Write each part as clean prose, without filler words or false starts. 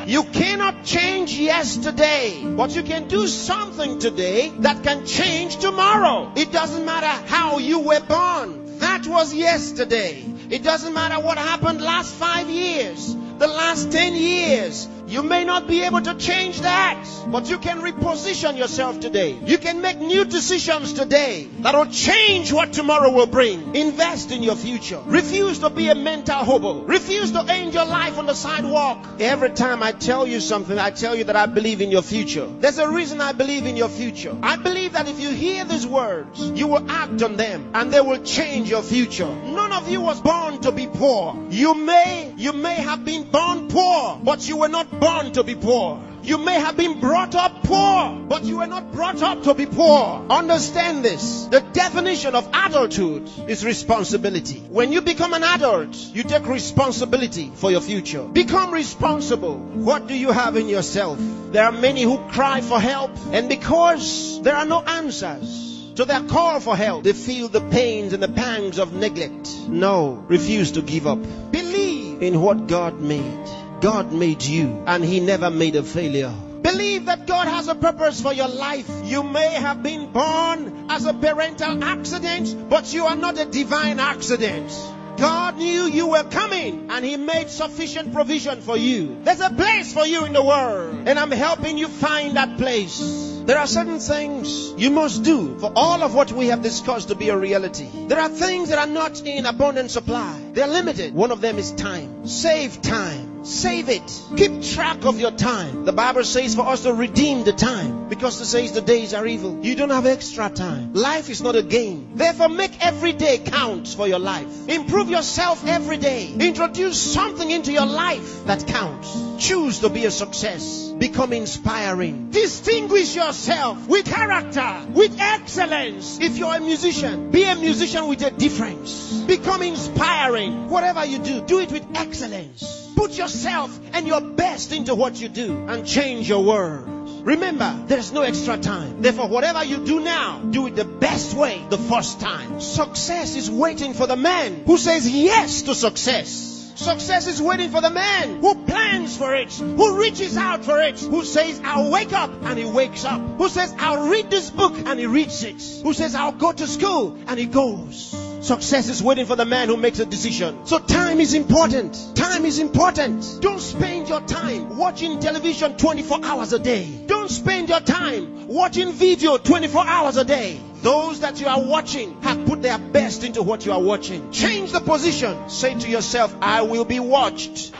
You cannot change yesterday, but you can do something today that can change tomorrow. It doesn't matter how you were born. That was yesterday. It doesn't matter what happened last 5 years, the last 10 years. You may not be able to change that, but you can reposition yourself today. You can make new decisions today that will change what tomorrow will bring. Invest in your future. Refuse to be a mental hobo. Refuse to end your life on the sidewalk. Every time I tell you something, I tell you that I believe in your future. There's a reason I believe in your future. I believe that if you hear these words, you will act on them and they will change your future. None of you was born to be poor. You may have been born poor, but you were not born to be poor. You may have been brought up poor, but you were not brought up to be poor. Understand this. The definition of adulthood is responsibility. When you become an adult, you take responsibility for your future. Become responsible. What do you have in yourself? There are many who cry for help, and because there are no answers to their call for help, they feel the pains and the pangs of neglect. No, refuse to give up. Believe in what God made. God made you, and He never made a failure. Believe that God has a purpose for your life. You may have been born as a parental accident, but you are not a divine accident. God knew you were coming, and He made sufficient provision for you. There's a place for you in the world, and I'm helping you find that place. There are certain things you must do for all of what we have discussed to be a reality. There are things that are not in abundant supply. They're limited. One of them is time. Save time. Save it. Keep track of your time. The Bible says for us to redeem the time, because it says the days are evil. You don't have extra time. Life is not a game. Therefore, make every day count for your life. Improve yourself every day. Introduce something into your life that counts. Choose to be a success. Become inspiring. Distinguish yourself with character, with excellence. If you're a musician, be a musician with a difference. Become inspiring. Whatever you do, do it with excellence. Put yourself and your best into what you do and change your world. Remember, there's no extra time. Therefore, whatever you do now, do it the best way the first time. Success is waiting for the man who says yes to success. Success is waiting for the man who plans for it, who reaches out for it, who says, I'll wake up, and he wakes up, who says, I'll read this book, and he reads it, who says, I'll go to school, and he goes. Success is waiting for the man who makes a decision. So time is important. Time is important. Don't spend your time watching television 24 hours a day. Don't spend your time watching video 24 hours a day. Those that you are watching have put their best into what you are watching. Change the position. Say to yourself, I will be watched.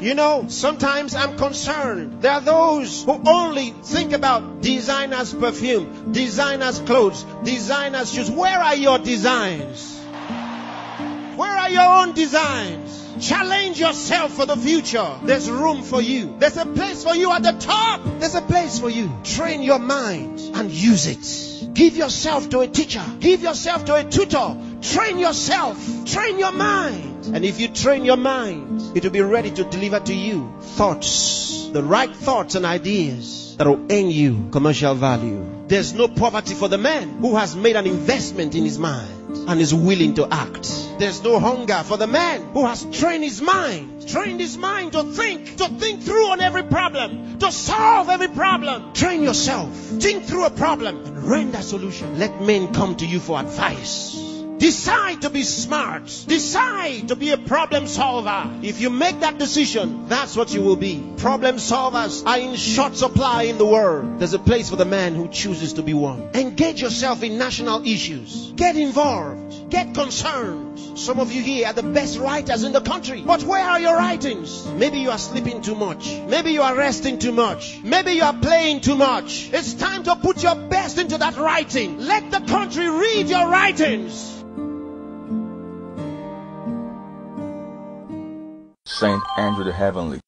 You know, sometimes I'm concerned. There are those who only think about designers' perfume, designers' clothes, designers' shoes. Where are your designs? Where are your own designs? Challenge yourself for the future. There's room for you. There's a place for you at the top. There's a place for you. Train your mind and use it. Give yourself to a teacher. Give yourself to a tutor. Train yourself. Train your mind. And if you train your mind, it will be ready to deliver to you thoughts, the right thoughts and ideas that will earn you commercial value. There's no poverty for the man who has made an investment in his mind and is willing to act. There's no hunger for the man who has trained his mind to think through on every problem, to solve every problem. Train yourself. Think through a problem and render a solution. Let men come to you for advice. Decide to be smart. Decide to be a problem solver. If you make that decision, that's what you will be. Problem solvers are in short supply in the world. There's a place for the man who chooses to be one. Engage yourself in national issues. Get involved. Get concerned. Some of you here are the best writers in the country. But where are your writings? Maybe you are sleeping too much. Maybe you are resting too much. Maybe you are playing too much. It's time to put your best into that writing. Let the country read your writings. Saint Andrew the Heavenly.